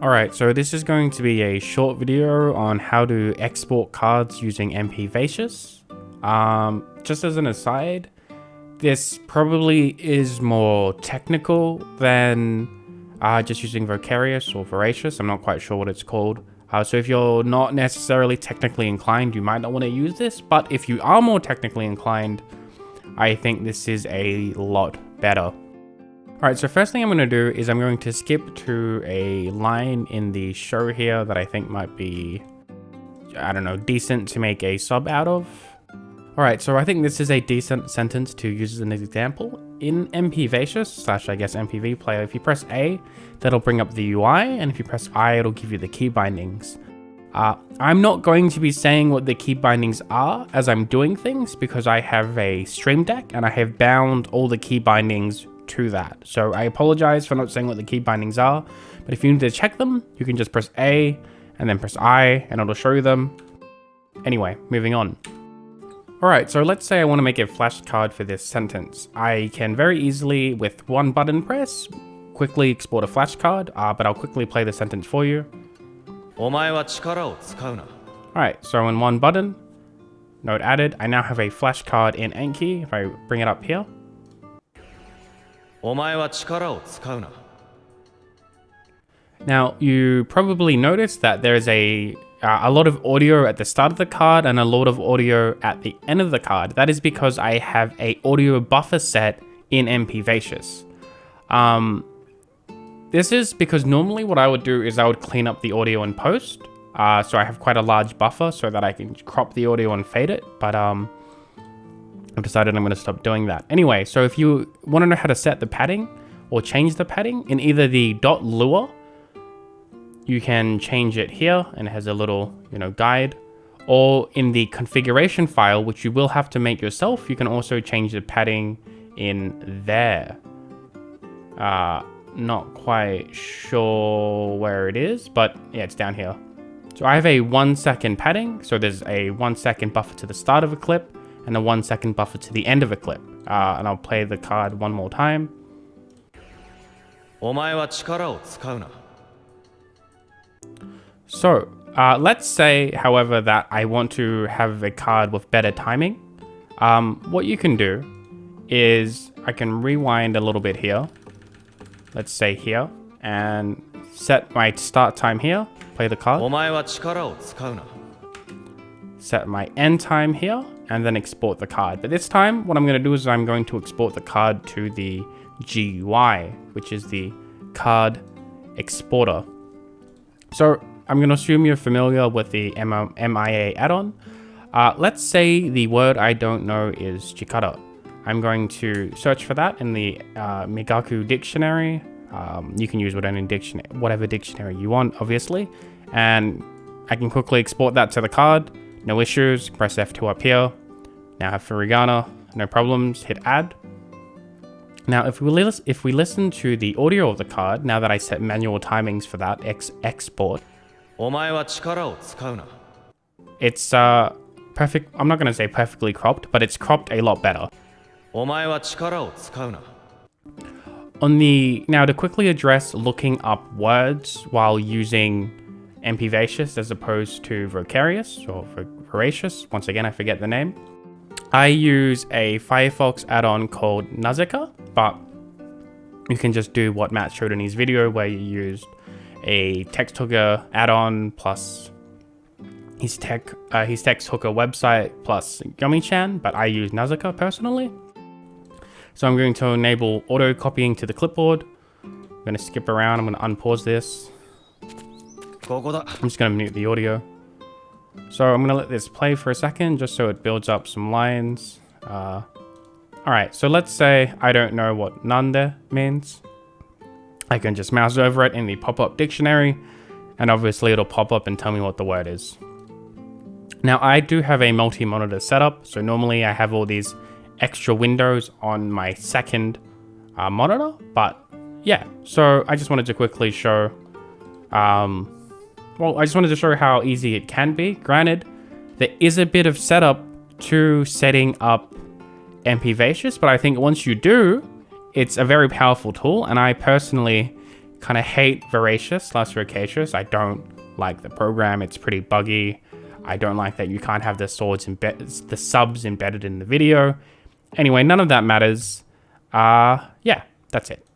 Alright, so this is going to be a short video on how to export cards using mpvacious. Just as an aside, this probably is more technical than just using Vocarious or Voracious. I'm not quite sure what it's called. So if you're not necessarily technically inclined, you might not want to use this. But if you are more technically inclined, I think this is a lot better. Alright, so first thing I'm going to do is I'm going to skip to a line in the show here that I think might be, I don't know, decent to make a sub out of. Alright, so I think this is a decent sentence to use as an example. In mpvacious, I guess mpv player, if you press A, that'll bring up the UI, and if you press I, it'll give you the key bindings. I'm not going to be saying what the key bindings are as I'm doing things because I have a stream deck and I have bound all the key bindings to that. So I apologize for not saying what the key bindings are, but if you need to check them, you can just press A and then press I and it'll show you them. Anyway, moving on. Alright, so let's say I want to make a flashcard for this sentence. I can very easily, with one button press, quickly export a flashcard, but I'll quickly play the sentence for you. Alright, so in one button, node added, I now have a flashcard in Anki. If I bring it up here. Now, you probably noticed that there's a lot of audio at the start of the card and a lot of audio at the end of the card. That is because I have a audio buffer set in mpvacious. This is because normally what I would do is I would clean up the audio in post. So I have quite a large buffer so that I can crop the audio and fade it. But I've decided I'm going to stop doing that. Anyway, so if you want to know how to set the padding or change the padding in either the .lua, you can change it here and it has a little, guide, or in the configuration file, which you will have to make yourself, you can also change the padding in there. Not quite sure where it is, but yeah, it's down here. So I have a 1 second padding. So there's a 1 second buffer to the start of a clip and a 1 second buffer to the end of a clip. And I'll play the card one more time. So let's say, however, that I want to have a card with better timing. What you can do is I can rewind a little bit here. Let's say here, and set my start time here, play the card. Set my end time here, and then export the card. But this time, what I'm going to do is I'm going to export the card to the GUI, which is the card exporter. So I'm going to assume you're familiar with the MIA add-on. Let's say the word I don't know is chikara. I'm going to search for that in the Migaku dictionary. You can use whatever dictionary you want, obviously. And I can quickly export that to the card. No issues. Press F2 up here. Now have furigana. No problems. Hit add. Now, if we listen to the audio of the card, now that I set manual timings for that, export. It's perfect. I'm not going to say perfectly cropped, but it's cropped a lot better. Now to quickly address looking up words while using mpvacious as opposed to Vocarious or Voracious, once again I forget the name. I use a Firefox add-on called Nazika, but you can just do what Matt showed in his video where you used a text hooker add-on plus his text hooker website plus Yummy-chan, but I use Nazika personally. So I'm going to enable auto copying to the clipboard. I'm going to skip around. I'm going to unpause this. I'm just going to mute the audio. So I'm going to let this play for a second just so it builds up some lines. Alright, so let's say I don't know what nande means. I can just mouse over it in the pop-up dictionary, and obviously it'll pop up and tell me what the word is. Now I do have a multi-monitor setup, so normally I have all these extra windows on my second monitor, but yeah, so I just wanted to quickly show, I just wanted to show how easy it can be. Granted, there is a bit of setup to setting up mpvacious, but I think once you do, it's a very powerful tool, and I personally kind of hate mpvacious. I don't like the program. It's pretty buggy. I don't like that you can't have the subs embedded in the video. Anyway, none of that matters. Yeah, that's it.